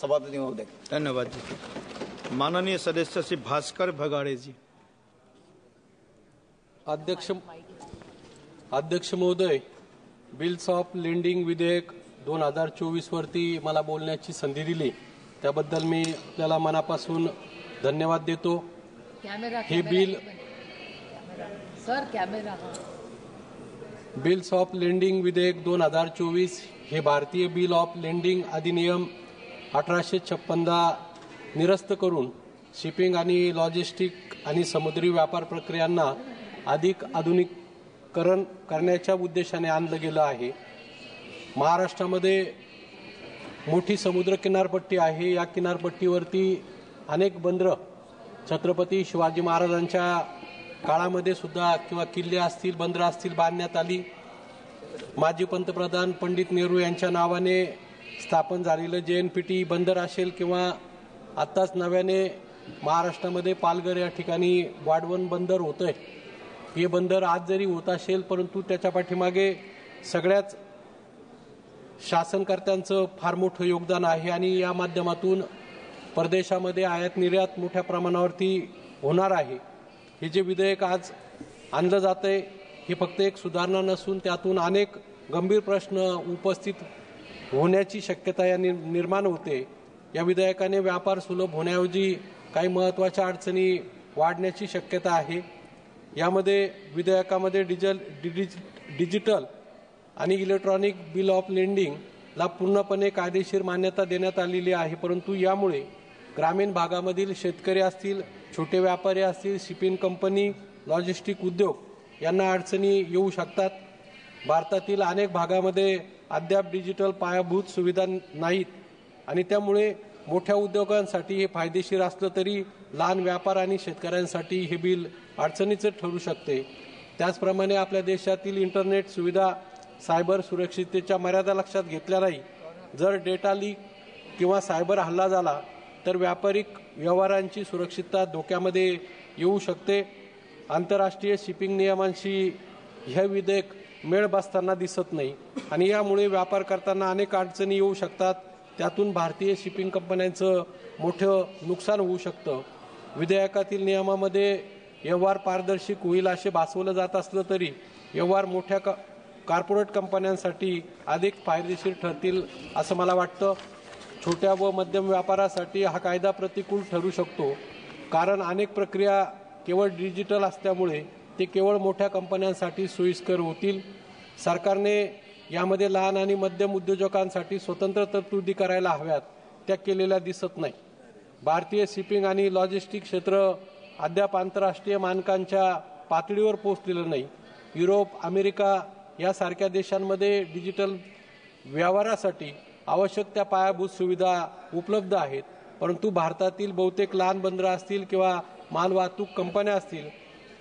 सभापति महोदय। धन्यवाद जी। माननीय सदस्य श्री भास्कर भगाड़े जी। अध्यक्ष महोदय, बिल्स ऑफ लेंडिंग विधेयक 2024 वरती मला बोलण्याची संधी दिली त्याबद्दल मी आपल्याला मनापासून धन्यवाद देतो। हे बिल बिल्स ऑफ लेंडिंग विधेयक 2024 हे भारतीय बिल ऑफ लेंडिंग अधिनियम 1856 निरस्त करून शिपिंग आणि लॉजिस्टिक आणि समुद्री व्यापार प्रक्रियांना अधिक आधुनिकीकरण करण्याच्या उद्देशाने आणलं गेलं आहे। महाराष्ट्रामध्ये मोठी समुद्र किनारपट्टी आहे। या किनारपट्टीवरती अनेक बंदरं छत्रपती शिवाजी महाराजांच्या काळामध्ये सुद्धा किंवा किल्ले असतील बंदरं असतील बांधण्यात आली। माजी पंतप्रधान पंडित नेहरू यांच्या नावाने स्थापन झालेलं JNPT बंदर असेल किंवा आत्ताच नव्याने महाराष्ट्रामध्ये पालघर या ठिकाणी वाढवण बंदर होतंय। हे बंदर आज जरी होत असेल परंतु त्याच्या पाठीमागे सगळ्याच शासनकर्त्यांचं फार मोठं योगदान आहे आणि या माध्यमातून परदेशामध्ये आयात निर्यात मोठ्या प्रमाणावरती होणार आहे। हे जे विधेयक आज आणलं जातंय हे फक्त एक सुधारणा नसून त्यातून अनेक गंभीर प्रश्न उपस्थित होण्याची शक्यता या निर्माण होते। या विधेयकाने व्यापार सुलभ होण्याऐवजी काही महत्त्वाच्या अडचणी वाढण्याची शक्यता आहे। यामध्ये विधेयकामध्ये डिजिटल आणि इलेक्ट्रॉनिक बिल ऑफ लेंडिंगला पूर्णपणे कायदेशीर मान्यता देण्यात आलेली आहे, परंतु यामुळे ग्रामीण भागामधील शेतकरी असतील, छोटे व्यापारी असतील, शिपिंग कंपनी, लॉजिस्टिक उद्योग यांना अडचणी येऊ शकतात। भारतातील अनेक भागामध्ये अद्याप डिजिटल पायाभूत सुविधा नाहीत आणि त्यामुळे मोठ्या उद्योगांसाठी हे फायदेशीर असलं तरी लहान व्यापार आणि शेतकऱ्यांसाठी हे बिल अडचणीचे ठरू शकते। त्याचप्रमाणे आपल्या देशातील इंटरनेट सुविधा सायबर सुरक्षिततेच्या मर्यादा लक्षात घेतल्या नाही। जर डेटा लीक किंवा सायबर हल्ला झाला तर व्यापारिक व्यवहारांची सुरक्षितता धोक्यामध्ये येऊ शकते। आंतरराष्ट्रीय शिपिंग नियमांशी हे विधेयक मेळ बसताना दिसत नाही आणि यामुळे व्यापार करताना अनेक अडचणी येऊ शकतात। त्यातून भारतीय शिपिंग कंपन्यांचं मोठं नुकसान होऊ शकतं। विधेयकातील नियमामध्ये व्यवहार पारदर्शक होईल असे भासवलं जात असलं तरी व्यवहार मोठ्या कॉर्पोरेट कंपन्यांसाठी अधिक फायदेशीर ठरतील असं मला वाटतं। छोट्या व मध्यम व्यापारासाठी हा कायदा प्रतिकूल ठरू शकतो, कारण अनेक प्रक्रिया केवळ डिजिटल असल्यामुळे ते केवळ मोठ्या कंपन्यांसाठी सोयीस्कर होतील। सरकारने यामध्ये लहान आणि मध्यम उद्योजकांसाठी स्वतंत्र तरतुदी करायला हव्यात, त्या केलेल्या दिसत नाही। भारतीय शिपिंग आणि लॉजिस्टिक क्षेत्र अद्याप आंतरराष्ट्रीय मानकांच्या पातळीवर पोहोचलेलं नाही। युरोप, अमेरिका यासारख्या देशांमध्ये डिजिटल व्यवहारासाठी आवश्यक त्या पायाभूत सुविधा उपलब्ध आहेत, परंतु भारतातील बहुतेक लहान बंदरं असतील किंवा मालवाहतूक कंपन्या असतील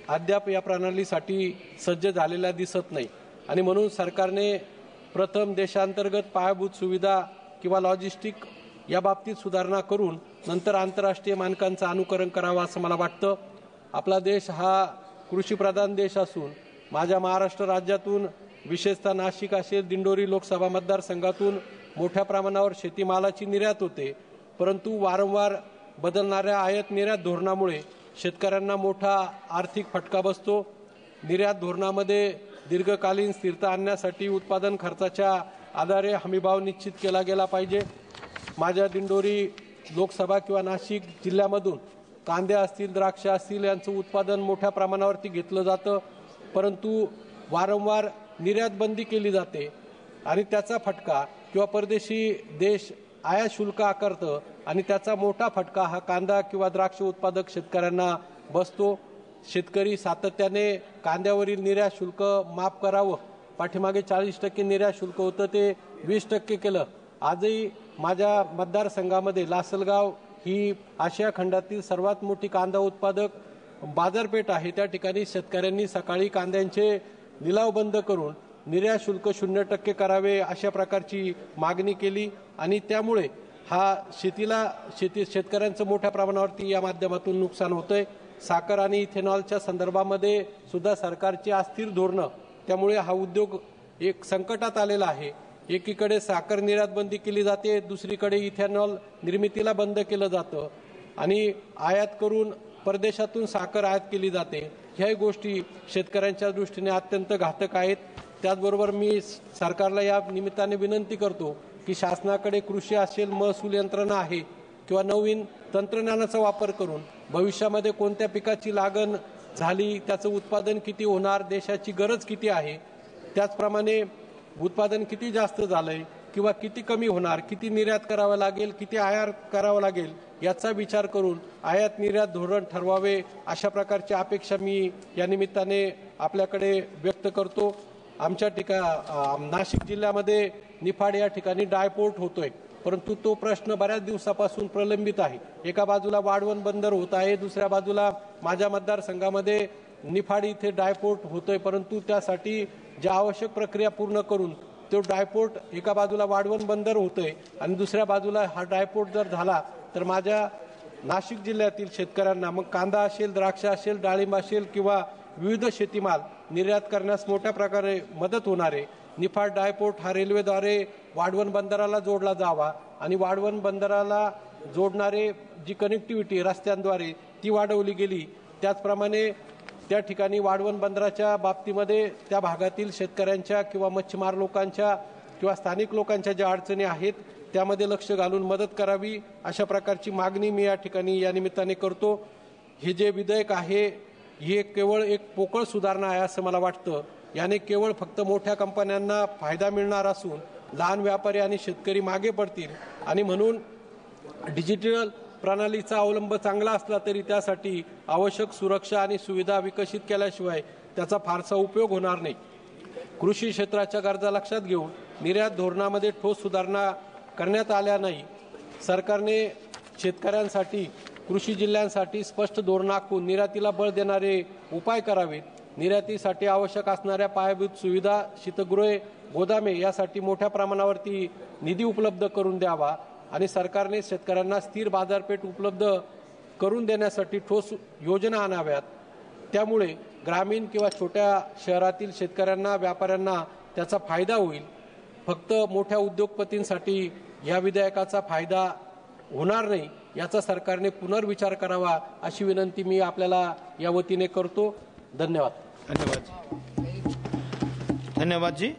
अद्याप या प्रणालीसाठी सज्ज झालेल्या दिसत नाही आणि म्हणून सरकारने प्रथम देशांतर्गत पायाभूत सुविधा किंवा लॉजिस्टिक या बाबतीत सुधारणा करून नंतर आंतरराष्ट्रीय मानकांचं अनुकरण करावं असं मला वाटतं। आपला देश हा कृषीप्रधान देश असून माझ्या महाराष्ट्र राज्यातून विशेषतः नाशिक असेल दिंडोरी लोकसभा मतदारसंघातून मोठ्या प्रमाणावर शेतीमालाची निर्यात होते, परंतु वारंवार बदलणाऱ्या आयात निर्यात धोरणामुळे शेतकऱ्यांना मोठा आर्थिक फटका बसतो। निर्यात धोरणामध्ये दीर्घकालीन स्थिरता आणण्यासाठी उत्पादन खर्चाच्या आधारे हमीभाव निश्चित केला गेला पाहिजे। माझ्या दिंडोरी लोकसभा किंवा नाशिक जिल्ह्यामधून कांदे असतील, द्राक्ष असतील यांचं उत्पादन मोठ्या प्रमाणावरती घेतलं जातं, परंतु वारंवार निर्यात बंदी केली जाते आणि त्याचा फटका किंवा परदेशी देश आयात शुल्क आकारतं आणि त्याचा मोठा फटका हा कांदा किंवा द्राक्ष उत्पादक शेतकऱ्यांना बसतो। शेतकरी सातत्याने कांद्यावरील निर्यात शुल्क माफ करावं, पाठीमागे 40% निर्यात शुल्क होतं ते 20% केलं। आजही माझ्या मतदारसंघामध्ये लासलगाव ही आशिया खंडातील सर्वात मोठी कांदा उत्पादक बाजारपेठ आहे। त्या ठिकाणी शेतकऱ्यांनी सकाळी कांद्यांचे लिलाव बंद करून निर्यात शुल्क 0% करावे अशा प्रकारची मागणी केली आणि त्यामुळे हा शेतकऱ्यांचं मोठ्या प्रमाणावरती या माध्यमातून नुकसान होतंय। साखर आणि इथेनॉलच्या संदर्भामध्ये सुद्धा सरकारची अस्थिर धोरणं त्यामुळे हा उद्योग एक संकटात आलेला आहे। एकीकडे साखर निर्यात बंदी केली जाते, दुसरीकडे इथेनॉल निर्मितीला बंद केलं जातं आणि आयात करून परदेशातून साखर आयात केली जाते. ह्याही गोष्टी शेतकऱ्यांच्या दृष्टीने अत्यंत घातक आहेत. त्याचबरोबर मी सरकारला या निमित्ताने विनंती करतो की शासनाकडे कृषी असेल, महसूल यंत्रणा आहे किंवा नवीन तंत्रज्ञानाचा वापर करून भविष्यामध्ये कोणत्या पिकाची लागण झाली, त्याचं उत्पादन किती होणार, देशाची गरज किती आहे, त्याचप्रमाणे उत्पादन किती जास्त झालंय किंवा किती कमी होणार, किती निर्यात करावं लागेल, किती आयात करावं लागेल याचा विचार करून आयात निर्यात धोरण ठरवावे, अशा प्रकारची अपेक्षा मी या निमित्ताने आपल्याकडे व्यक्त करतो. आमच्या नाशिक जिल्ह्यामध्ये निफाड या ठिकाणी डायपोर्ट होतोय, परंतु तो प्रश्न बऱ्याच दिवसापासून प्रलंबित आहे. एका बाजूला वाढवण बंदर होत आहे, दुसऱ्या बाजूला माझ्या मतदारसंघामध्ये निफाड इथे डायपोर्ट होतोय, परंतु त्यासाठी ज्या आवश्यक प्रक्रिया पूर्ण करून तो डायपोर्ट एका बाजूला वाढवण बंदर होतोय आणि दुसऱ्या बाजूला हा डायपोर्ट जर झाला तर माझ्या नाशिक जिल्ह्यातील शेतकऱ्यांना मग कांदा असेल, द्राक्ष असेल, डाळिंब असेल किंवा विविध शेतीमाल निर्यात करण्यास मोठ्या प्रकारे मदत होणार आहे. निफाड डायपोर्ट हा रेल्वेद्वारे वाढवण बंदराला जोडला जावा आणि वाढवण बंदराला जोडणारे जी कनेक्टिव्हिटी रस्त्यांद्वारे ती वाढवली गेली. त्याचप्रमाणे त्या ठिकाणी वाढवण बंदराच्या बाबतीमध्ये त्या भागातील शेतकऱ्यांच्या किंवा मच्छीमार लोकांच्या किंवा स्थानिक लोकांच्या ज्या अडचणी आहेत त्यामध्ये लक्ष घालून मदत करावी, अशा प्रकारची मागणी मी या ठिकाणी या निमित्ताने करतो. हे जे विधेयक आहे हे केवळ एक पोकळ सुधारणा आहे असं मला वाटतं. याने केवळ फक्त मोठ्या कंपन्यांना फायदा मिळणार असून लहान व्यापारी आणि शेतकरी मागे पडतील आणि म्हणून डिजिटल प्रणालीचा अवलंब चांगला असला तरी त्यासाठी आवश्यक सुरक्षा आणि सुविधा विकसित केल्याशिवाय त्याचा फारसा उपयोग होणार नाही. कृषी क्षेत्राच्या गरजा लक्षात घेऊन निर्यात धोरणामध्ये ठोस सुधारणा करण्यात आल्या नाही. सरकारने शेतकऱ्यांसाठी, कृषी जिल्ह्यांसाठी स्पष्ट धोरण आखून निर्यातीला बळ देणारे उपाय करावेत. निर्यातीसाठी आवश्यक असणाऱ्या पायाभूत सुविधा, शीतगृहे, गोदामे यासाठी मोठ्या प्रमाणावरती निधी उपलब्ध करून द्यावा आणि सरकारने शेतकऱ्यांना स्थिर बाजारपेठ उपलब्ध करून देण्यासाठी ठोस योजना आणाव्यात. त्यामुळे ग्रामीण किंवा छोट्या शहरातील शेतकऱ्यांना, व्यापाऱ्यांना त्याचा फायदा होईल. फक्त मोठ्या उद्योगपतींसाठी या विधेयकाचा फायदा होणार नाही याचा सरकारने पुनर्विचार करावा अशी विनंती मी आपल्याला या वतीने करतो. धन्यवाद. धन्यवाद जी.